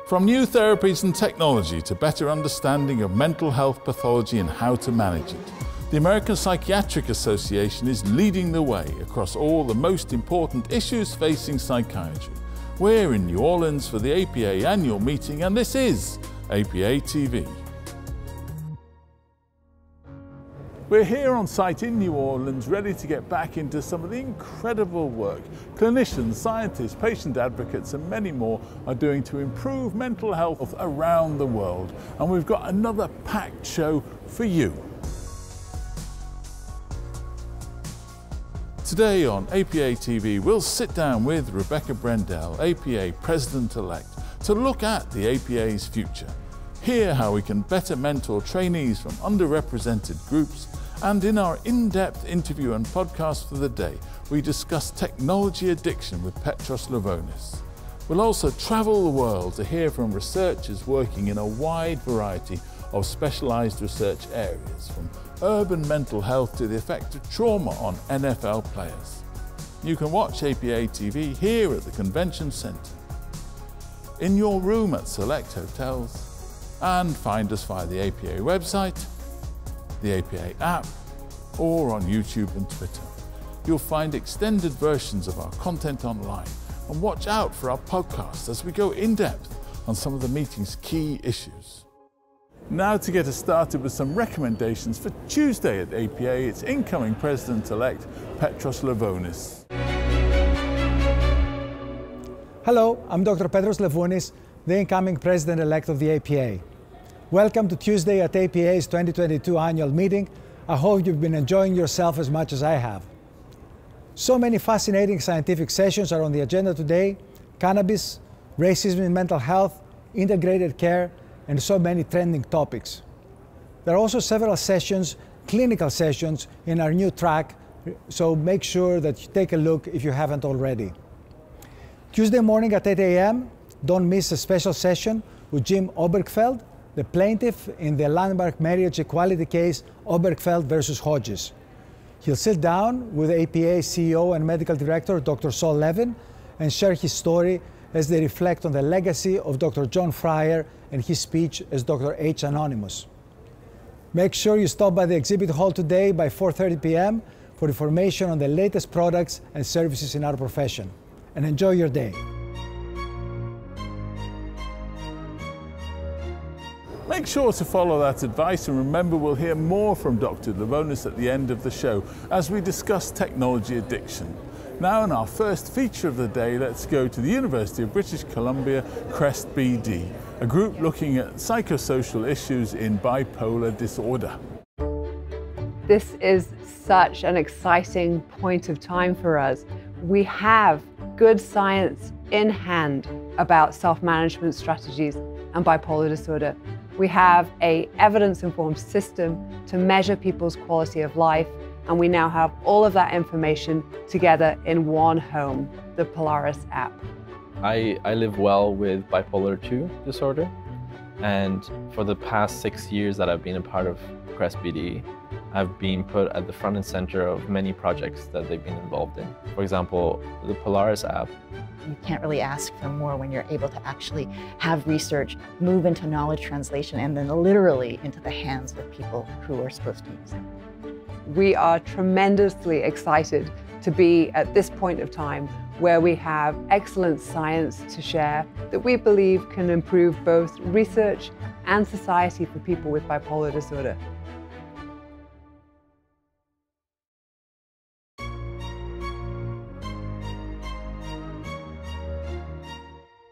From new therapies and technology to better understanding of mental health pathology and how to manage it, the American Psychiatric Association is leading the way across all the most important issues facing psychiatry. We're in New Orleans for the APA annual meeting, and this is APA TV. We're here on site in New Orleans, ready to get back into some of the incredible work clinicians, scientists, patient advocates and many more are doing to improve mental health around the world. And we've got another packed show for you. Today on APA TV, we'll sit down with Rebecca Brendel, APA President-elect, to look at the APA's future, hear how we can better mentor trainees from underrepresented groups, and in our in-depth interview and podcast for the day, we discuss technology addiction with Petros Levounis. We'll also travel the world to hear from researchers working in a wide variety of specialized research areas, from urban mental health to the effect of trauma on NFL players. You can watch APA TV here at the Convention Center, in your room at select hotels, and find us via the APA website, the APA app, or on YouTube and Twitter. You'll find extended versions of our content online, and watch out for our podcasts as we go in depth on some of the meeting's key issues. Now to get us started with some recommendations for Tuesday at APA, it's incoming President-elect Petros Levounis. Hello, I'm Dr. Petros Levounis, the incoming President-elect of the APA. Welcome to Tuesday at APA's 2022 annual meeting. I hope you've been enjoying yourself as much as I have. So many fascinating scientific sessions are on the agenda today: cannabis, racism in mental health, integrated care, and so many trending topics. There are also several sessions, clinical sessions, in our new track, so make sure that you take a look if you haven't already. Tuesday morning at 8 a.m., don't miss a special session with Jim Obergfeld, the plaintiff in the landmark marriage equality case Obergfeld versus Hodges. He'll sit down with APA CEO and Medical Director Dr. Saul Levin and share his story as they reflect on the legacy of Dr. John Fryer and his speech as Dr. H. Anonymous. Make sure you stop by the exhibit hall today by 4:30 p.m. for information on the latest products and services in our profession. And enjoy your day. Make sure to follow that advice, and remember we'll hear more from Dr. Levounis at the end of the show as we discuss technology addiction. Now in our first feature of the day, let's go to the University of British Columbia CREST.BD, a group looking at psychosocial issues in bipolar disorder. This is such an exciting point of time for us. We have good science in hand about self-management strategies and bipolar disorder. We have an evidence-informed system to measure people's quality of life, and we now have all of that information together in one home, the Polaris app. I live well with bipolar II disorder, and for the past 6 years that I've been a part of CREST.BD, I've been put at the front and center of many projects that they've been involved in. For example, the Polaris app. You can't really ask for more when you're able to actually have research move into knowledge translation and then literally into the hands of people who are supposed to use it. We are tremendously excited to be at this point of time where we have excellent science to share that we believe can improve both research and society for people with bipolar disorder.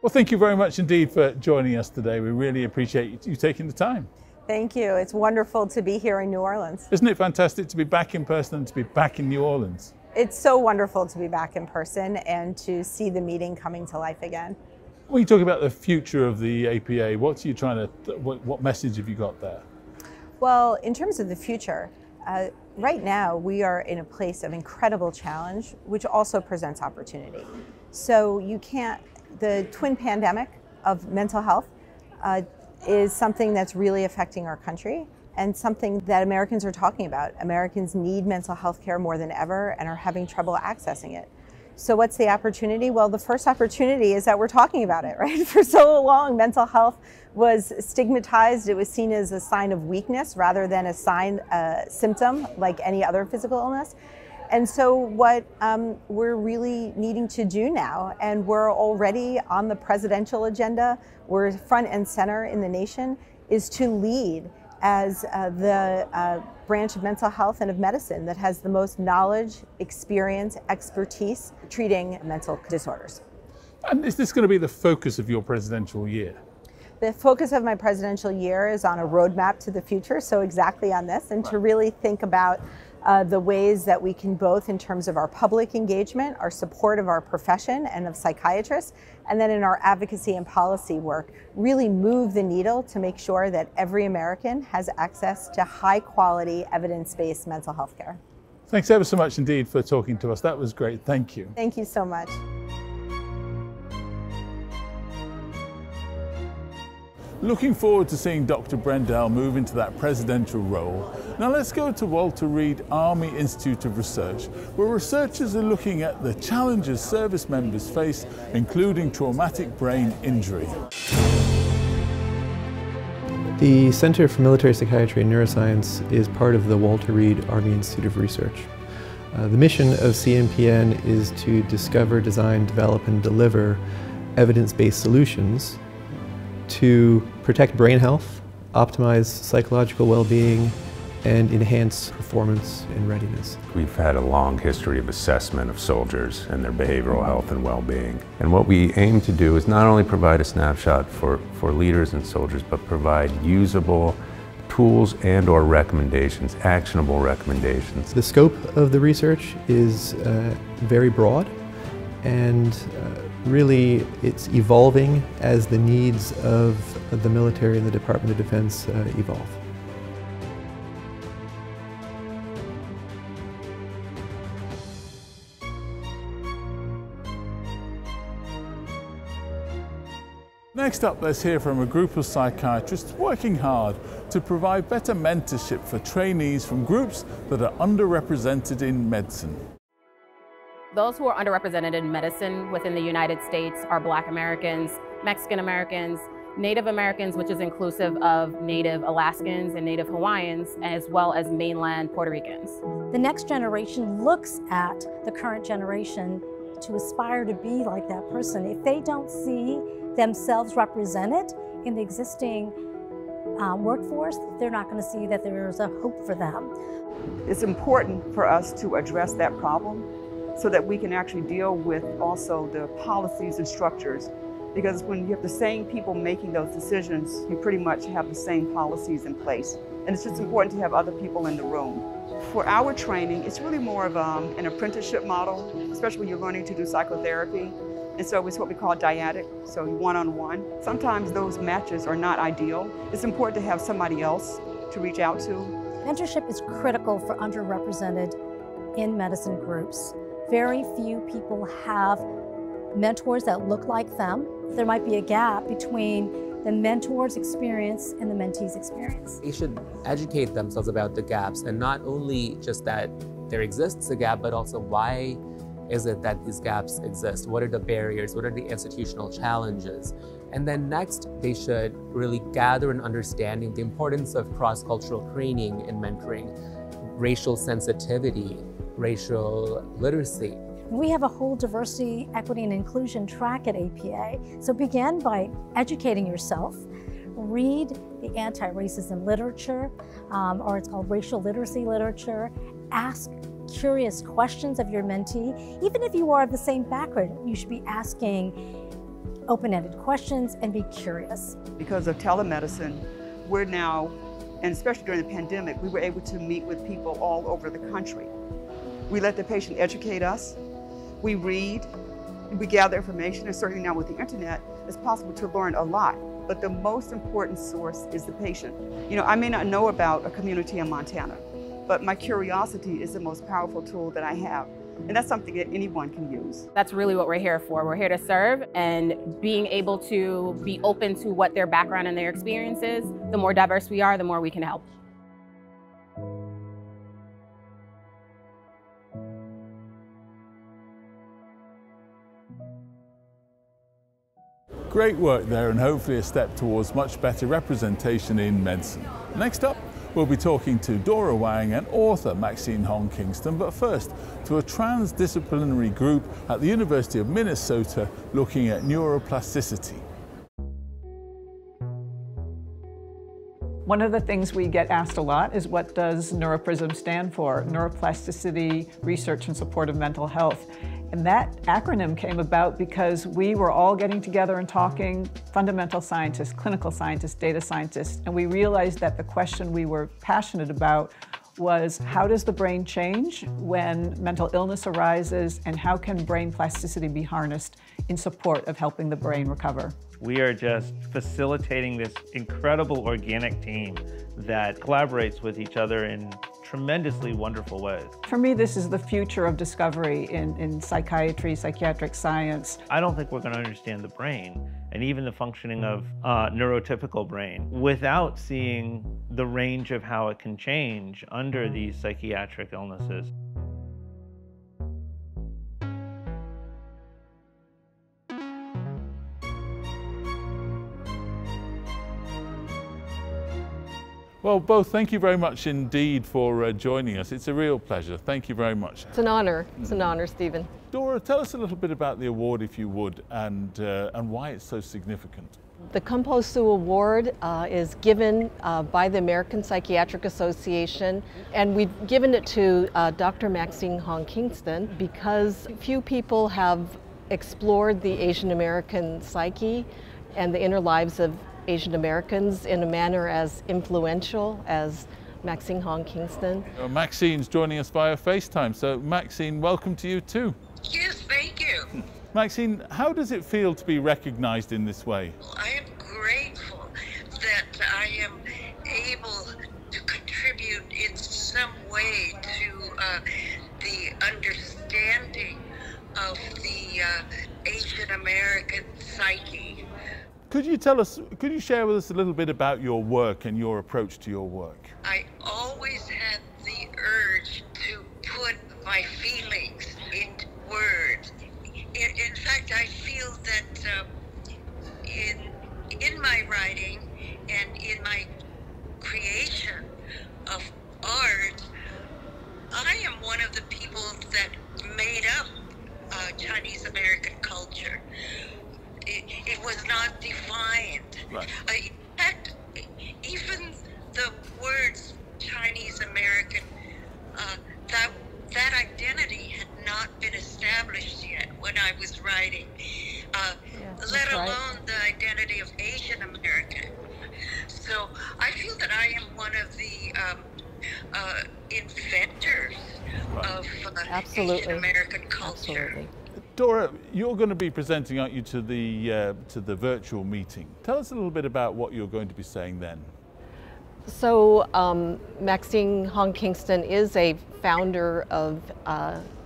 Well, thank you very much indeed for joining us today. We really appreciate you taking the time. Thank you. It's wonderful to be here in New Orleans. Isn't it fantastic to be back in person and to be back in New Orleans? It's so wonderful to be back in person and to see the meeting coming to life again. When you talk about the future of the APA, what message have you got there? Well, in terms of the future, right now we are in a place of incredible challenge, which also presents opportunity. So the twin pandemic of mental health is something that's really affecting our country and something that Americans are talking about. Americans need mental health care more than ever and are having trouble accessing it. So what's the opportunity? Well, the first opportunity is that we're talking about it, right? For so long, mental health was stigmatized. It was seen as a sign of weakness rather than a symptom like any other physical illness. And so what we're really needing to do now, and we're already on the presidential agenda, we're front and center in the nation, is to lead as the branch of mental health and of medicine that has the most knowledge, experience, expertise treating mental disorders. And is this going to be the focus of your presidential year? The focus of my presidential year is on a roadmap to the future, so exactly on this, and to really think about the ways that we can both in terms of our public engagement, our support of our profession and of psychiatrists, and then in our advocacy and policy work, really move the needle to make sure that every American has access to high quality, evidence-based mental health care. Thanks ever so much indeed for talking to us. That was great. Thank you. Thank you so much. Looking forward to seeing Dr. Brendel move into that presidential role. Now let's go to Walter Reed Army Institute of Research, where researchers are looking at the challenges service members face, including traumatic brain injury. The Center for Military Psychiatry and Neuroscience is part of the Walter Reed Army Institute of Research. The mission of CMPN is to discover, design, develop, and deliver evidence-based solutions to protect brain health, optimize psychological well-being, and enhance performance and readiness. We've had a long history of assessment of soldiers and their behavioral health and well-being. And what we aim to do is not only provide a snapshot for leaders and soldiers, but provide usable tools and/or recommendations, actionable recommendations. The scope of the research is very broad, and really it's evolving as the needs of the military and the Department of Defense evolve. Next up, let's hear from a group of psychiatrists working hard to provide better mentorship for trainees from groups that are underrepresented in medicine. Those who are underrepresented in medicine within the United States are Black Americans, Mexican Americans, Native Americans, which is inclusive of Native Alaskans and Native Hawaiians, as well as mainland Puerto Ricans. The next generation looks at the current generation to aspire to be like that person. If they don't see themselves represented in the existing workforce, they're not going to see that there's a hope for them. It's important for us to address that problem so that we can actually deal with also the policies and structures. Because when you have the same people making those decisions, you pretty much have the same policies in place. And it's just important to have other people in the room. For our training, it's really more of an apprenticeship model, especially when you're learning to do psychotherapy. And so it's what we call dyadic, so one-on-one. Sometimes those matches are not ideal. It's important to have somebody else to reach out to. Mentorship is critical for underrepresented in medicine groups. Very few people have mentors that look like them. There might be a gap between the mentor's experience and the mentee's experience. They should educate themselves about the gaps, and not only just that there exists a gap, but also why is it that these gaps exist? What are the barriers? What are the institutional challenges? And then next, they should really gather an understanding the importance of cross-cultural training and mentoring, racial sensitivity, racial literacy. We have a whole diversity, equity, and inclusion track at APA. So begin by educating yourself. Read the anti-racism literature, or it's called racial literacy literature. Ask curious questions of your mentee. Even if you are of the same background, you should be asking open-ended questions and be curious. Because of telemedicine, we're now, and especially during the pandemic, we were able to meet with people all over the country. We let the patient educate us. We read, we gather information, and certainly now with the internet, it's possible to learn a lot. But the most important source is the patient. You know, I may not know about a community in Montana, but my curiosity is the most powerful tool that I have. And that's something that anyone can use. That's really what we're here for. We're here to serve, and being able to be open to what their background and their experience is. The more diverse we are, the more we can help. Great work there, and hopefully a step towards much better representation in medicine. Next up, we'll be talking to Dora Wang and author Maxine Hong Kingston, but first to a transdisciplinary group at the University of Minnesota looking at neuroplasticity. One of the things we get asked a lot is, what does NeuroPRSM stand for? Neuroplasticity, Research in Support of Mental Health. And that acronym came about because we were all getting together and talking, fundamental scientists, clinical scientists, data scientists, and we realized that the question we were passionate about was, how does the brain change when mental illness arises, and how can brain plasticity be harnessed in support of helping the brain recover? We are just facilitating this incredible organic team that collaborates with each other in tremendously wonderful ways. For me, this is the future of discovery in psychiatry, psychiatric science. I don't think we're going to understand the brain and even the functioning of neurotypical brain without seeing the range of how it can change under these psychiatric illnesses. Well, both, thank you very much indeed for joining us. It's a real pleasure. Thank you very much. It's an honor. It's an honor, Stephen. Dora, tell us a little bit about the award, if you would, and why it's so significant. The Kun-Po Award is given by the American Psychiatric Association, and we've given it to Dr. Maxine Hong Kingston because few people have explored the Asian American psyche and the inner lives of Asian Americans in a manner as influential as Maxine Hong Kingston. Maxine's joining us via FaceTime, so Maxine, welcome to you too. Yes, thank you. Maxine, how does it feel to be recognized in this way? Well, I am grateful that I am able to contribute in some way to the understanding of the Asian American psyche. Could you share with us a little bit about your work and your approach to your work? I always had the urge to put my feelings into words. In fact, I feel that in my writing and in my creation of art, I am one of the people that made up Chinese American culture. It was not defined. Right. In fact, even the words Chinese American, that identity had not been established yet when I was writing, let alone the identity of Asian American. So I feel that I am one of the inventors of Asian American culture. Absolutely. Dora, you're going to be presenting, aren't you, to the virtual meeting. Tell us a little bit about what you're going to be saying then. So Maxine Hong Kingston is a founder of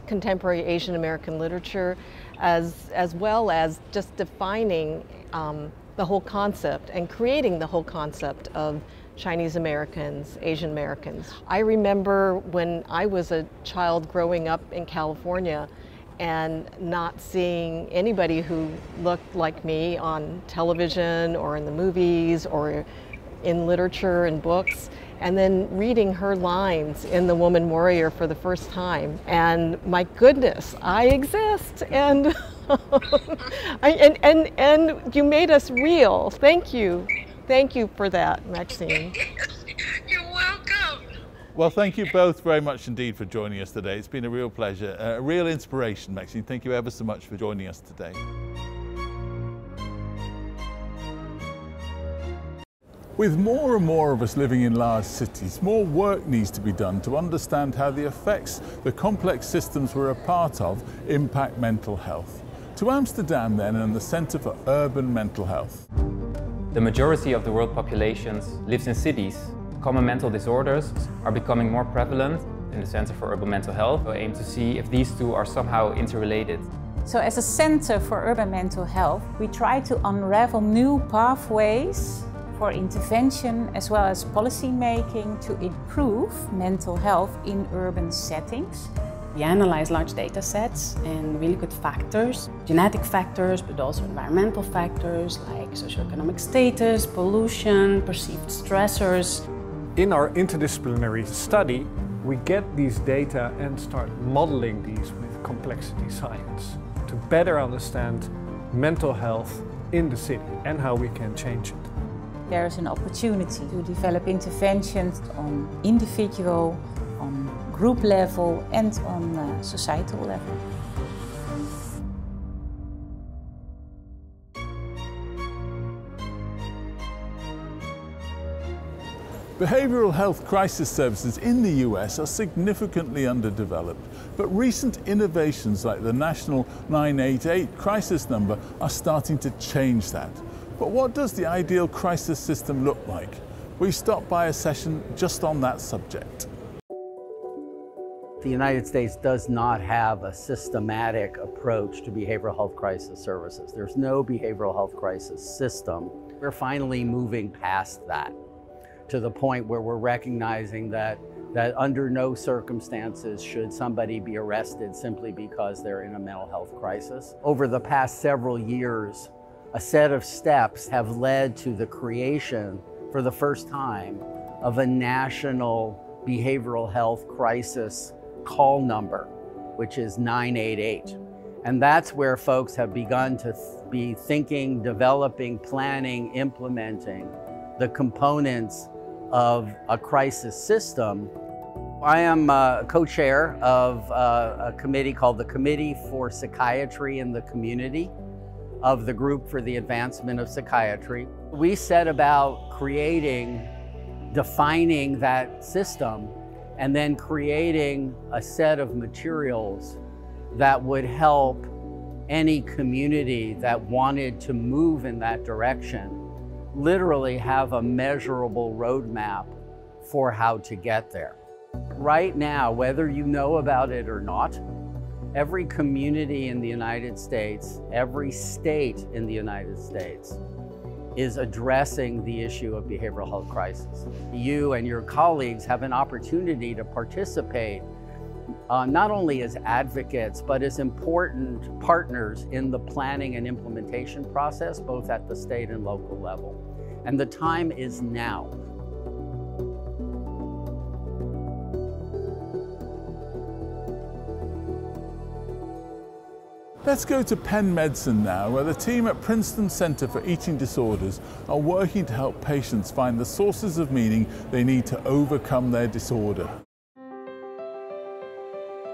contemporary Asian American literature, as well as just defining the whole concept and creating the whole concept of Chinese Americans, Asian Americans. I remember when I was a child growing up in California and not seeing anybody who looked like me on television or in the movies or in literature and books, and then reading her lines in The Woman Warrior for the first time. And my goodness, I exist, and and you made us real. Thank you. Thank you for that, Maxine. You're welcome. Well, thank you both very much indeed for joining us today. It's been a real pleasure, a real inspiration, Maxine. Thank you ever so much for joining us today. With more and more of us living in large cities, more work needs to be done to understand how the effects the complex systems we're a part of impact mental health. To Amsterdam then, and the Centre for Urban Mental Health. The majority of the world populations lives in cities. Common mental disorders are becoming more prevalent in the Center for Urban Mental Health. We aim to see if these two are somehow interrelated. So as a Center for Urban Mental Health, we try to unravel new pathways for intervention as well as policy making to improve mental health in urban settings. We analyze large data sets and we look at factors, genetic factors, but also environmental factors like socioeconomic status, pollution, perceived stressors. In our interdisciplinary study, we get these data and start modeling these with complexity science to better understand mental health in the city and how we can change it. There is an opportunity to develop interventions on individual, on group level and on societal level. Behavioral health crisis services in the US are significantly underdeveloped, but recent innovations like the National 988 crisis number are starting to change that. But what does the ideal crisis system look like? We stopped by a session just on that subject. The United States does not have a systematic approach to behavioral health crisis services. There's no behavioral health crisis system. We're finally moving past that to the point where we're recognizing that under no circumstances should somebody be arrested simply because they're in a mental health crisis. Over the past several years, a set of steps have led to the creation, for the first time, of a national behavioral health crisis call number, which is 988. And that's where folks have begun to be thinking, developing, planning, implementing the components of a crisis system. I am co-chair of a committee called the Committee for Psychiatry in the Community of the Group for the Advancement of Psychiatry. We set about creating, defining that system, and then creating a set of materials that would help any community that wanted to move in that direction literally have a measurable roadmap for how to get there. Right now, whether you know about it or not, every community in the United States, every state in the United States is addressing the issue of behavioral health crisis. You and your colleagues have an opportunity to participate not only as advocates, but as important partners in the planning and implementation process, both at the state and local level. And the time is now. Let's go to Penn Medicine now, where the team at Princeton Center for Eating Disorders are working to help patients find the sources of meaning they need to overcome their disorder.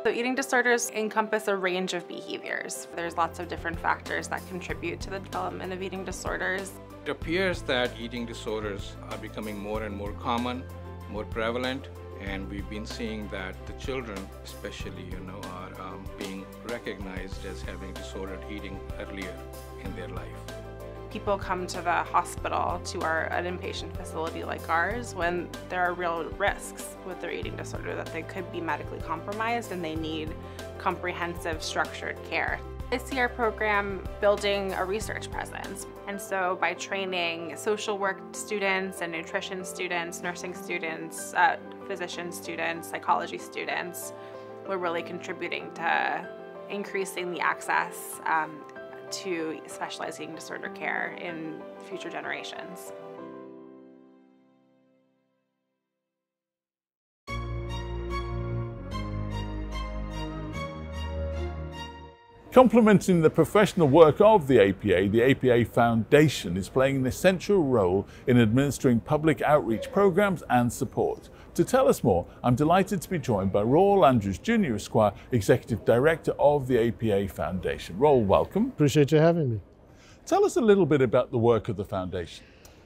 So eating disorders encompass a range of behaviors. There's lots of different factors that contribute to the development of eating disorders. It appears that eating disorders are becoming more and more common, more prevalent, and we've been seeing that the children especially, are being recognized as having disordered eating earlier in their life. People come to the hospital, to an inpatient facility like ours, when there are real risks with their eating disorder, that they could be medically compromised and they need comprehensive, structured care. I see our program building a research presence. And so by training social work students and nutrition students, nursing students, physician students, psychology students, we're really contributing to increasing the access to specialized eating disorder care in future generations. Complementing the professional work of the APA Foundation is playing an essential role in administering public outreach programs and support. To tell us more, I'm delighted to be joined by Raul Andrews Jr. Esquire, Executive Director of the APA Foundation. Raul, welcome. Appreciate you having me. Tell us a little bit about the work of the Foundation.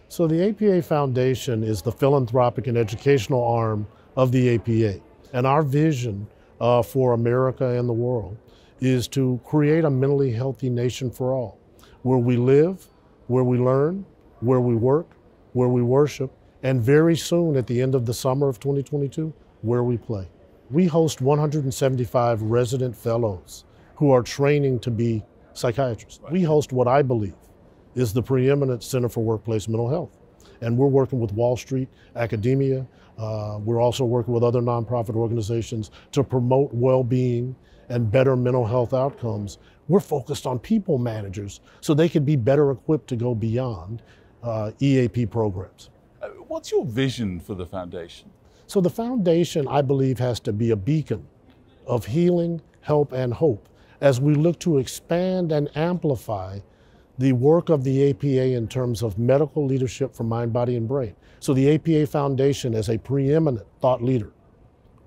So the APA Foundation is the philanthropic and educational arm of the APA. And our vision for America and the world is to create a mentally healthy nation for all, where we live, where we learn, where we work, where we worship, and very soon at the end of the summer of 2022, where we play. We host 175 resident fellows who are training to be psychiatrists. We host what I believe is the preeminent center for workplace mental health. And we're working with Wall Street, academia. We're also working with other nonprofit organizations to promote well-being and better mental health outcomes. We're focused on people managers so they can be better equipped to go beyond EAP programs. What's your vision for the foundation? So the foundation, I believe, has to be a beacon of healing, help, and hope as we look to expand and amplify the work of the APA in terms of medical leadership for mind, body, and brain. So the APA Foundation as a preeminent thought leader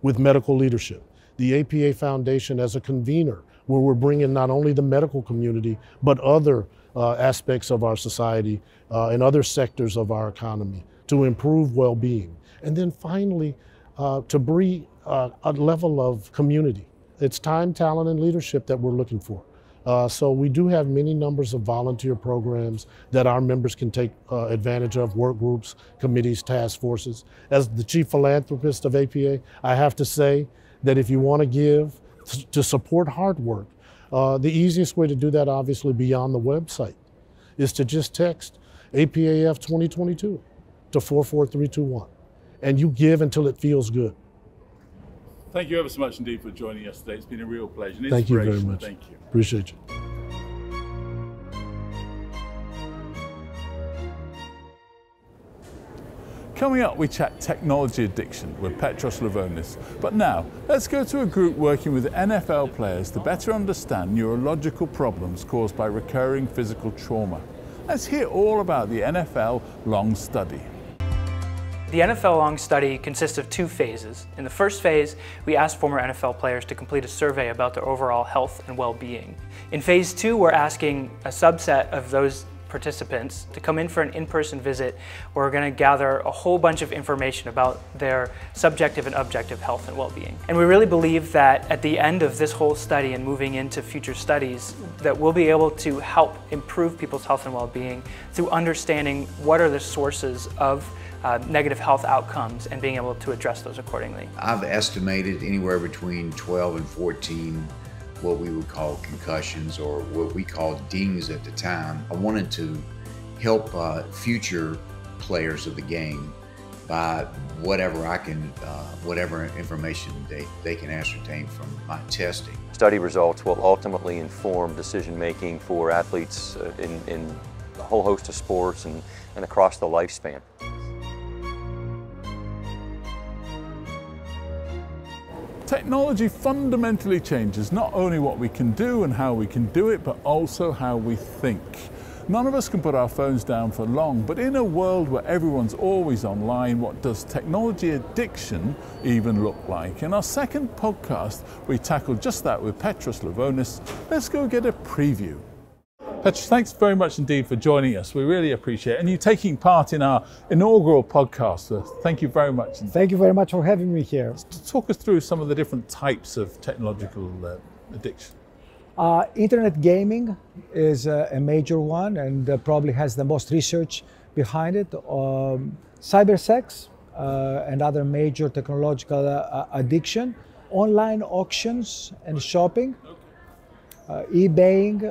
with medical leadership. The APA Foundation as a convener where we're bringing not only the medical community, but other aspects of our society and other sectors of our economy to improve well-being. And then finally, to bring a level of community. It's time, talent, and leadership that we're looking for. So we do have many numbers of volunteer programs that our members can take advantage of, work groups, committees, task forces. As the chief philanthropist of APA, I have to say that if you want to give to support hard work, the easiest way to do that, obviously beyond the website, is to just text APAF 2022 to 44321. And you give until it feels good. Thank you ever so much indeed for joining us today. It's been a real pleasure. Thank you very much. Thank you. Appreciate you. Coming up, we chat technology addiction with Petros Levounis. But now, let's go to a group working with NFL players to better understand neurological problems caused by recurring physical trauma. Let's hear all about the NFL Long Study. The NFL Long Study consists of two phases. In the first phase, we asked former NFL players to complete a survey about their overall health and well-being. In phase two, we're asking a subset of those participants to come in for an in-person visit where we're going to gather a whole bunch of information about their subjective and objective health and well-being. And we really believe that at the end of this whole study and moving into future studies, that we'll be able to help improve people's health and well-being through understanding what are the sources of negative health outcomes and being able to address those accordingly. I've estimated anywhere between 12 and 14 what we would call concussions or what we called dings at the time. I wanted to help future players of the game by whatever I can, whatever information they can ascertain from my testing. Study results will ultimately inform decision making for athletes in a whole host of sports and across the lifespan. Technology fundamentally changes not only what we can do and how we can do it, but also how we think. None of us can put our phones down for long, but in a world where everyone's always online, what does technology addiction even look like? In our second podcast, we tackled just that with Petros Levounis. Let's go get a preview. Petros, thanks very much indeed for joining us. We really appreciate it. And you taking part in our inaugural podcast. So thank you very much. Thank you very much for having me here. Talk us through some of the different types of technological addiction. Internet gaming is a major one and probably has the most research behind it. Cyber sex, another major technological addiction. Online auctions and shopping. eBaying,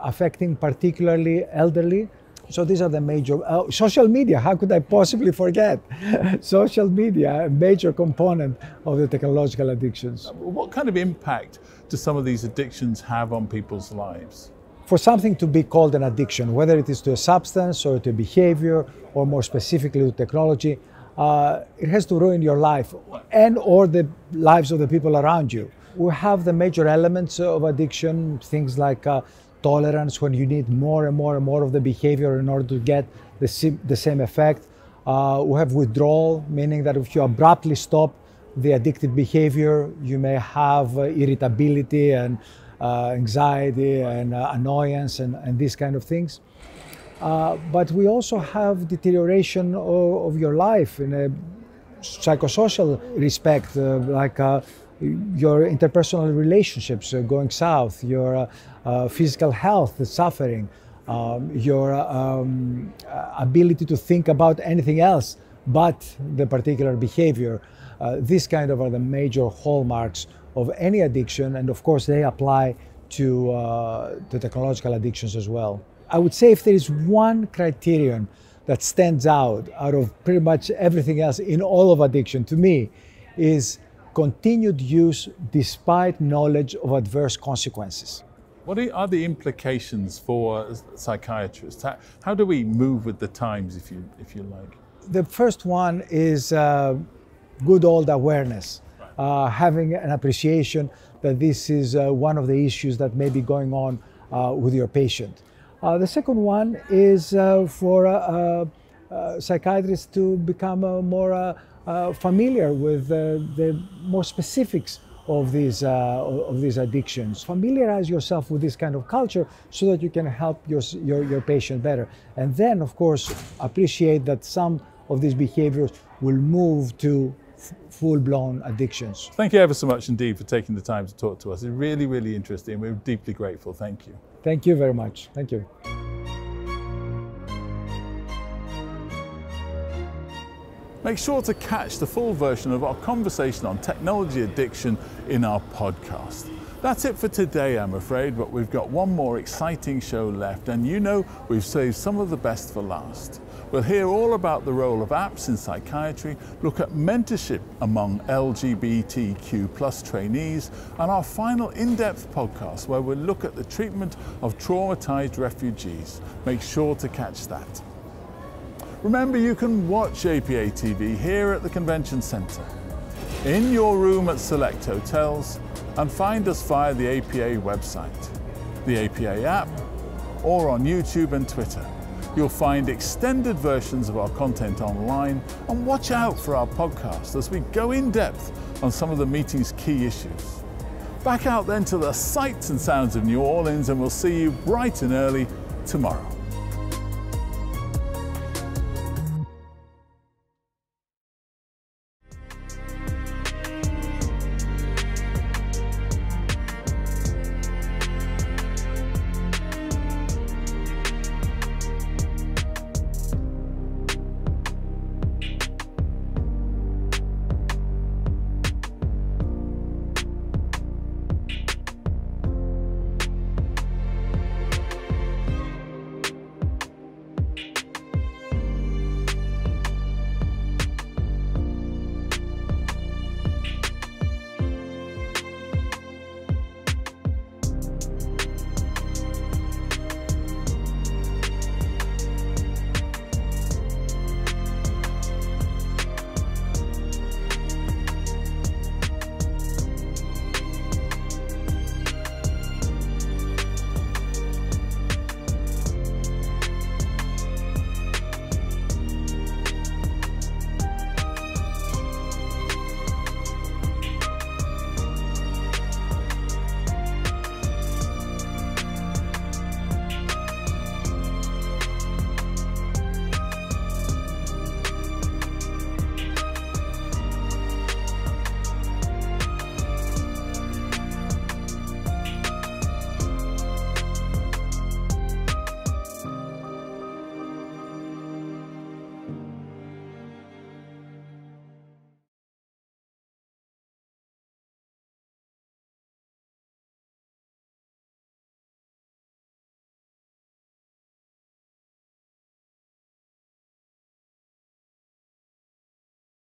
affecting particularly elderly. So these are the major, social media, how could I possibly forget? Social media, a major component of the technological addictions. What kind of impact do some of these addictions have on people's lives? For something to be called an addiction, whether it is to a substance or to a behavior, or more specifically to technology, it has to ruin your life and or the lives of the people around you. We have the major elements of addiction, things like tolerance, when you need more and more and more of the behavior in order to get the same effect. We have withdrawal, meaning that if you abruptly stop the addictive behavior, you may have irritability and anxiety and annoyance and these kind of things. But we also have deterioration of your life in a psychosocial respect, like your interpersonal relationships going south, your physical health suffering, your ability to think about anything else but the particular behavior. These kind of are the major hallmarks of any addiction, and of course they apply to technological addictions as well. I would say if there is one criterion that stands out of pretty much everything else in all of addiction to me is continued use despite knowledge of adverse consequences. What are the implications for psychiatrists? How do we move with the times, if you like? The first one is good old awareness, having an appreciation that this is one of the issues that may be going on with your patient. The second one is for psychiatrists to become more familiar with the more specifics of these addictions. Familiarize yourself with this kind of culture so that you can help your patient better. And then, of course, appreciate that some of these behaviors will move to full-blown addictions. Thank you ever so much indeed for taking the time to talk to us. It's really, really interesting. We're deeply grateful. Thank you. Thank you very much. Thank you. Make sure to catch the full version of our conversation on technology addiction in our podcast. That's it for today, I'm afraid, but we've got one more exciting show left, and you know we've saved some of the best for last. We'll hear all about the role of apps in psychiatry, look at mentorship among LGBTQ+ trainees, and our final in-depth podcast where we'll look at the treatment of traumatized refugees. Make sure to catch that. Remember, you can watch APA TV here at the Convention Centre, in your room at select hotels, and find us via the APA website, the APA app, or on YouTube and Twitter. You'll find extended versions of our content online, and watch out for our podcast as we go in depth on some of the meeting's key issues. Back out then to the sights and sounds of New Orleans, and we'll see you bright and early tomorrow.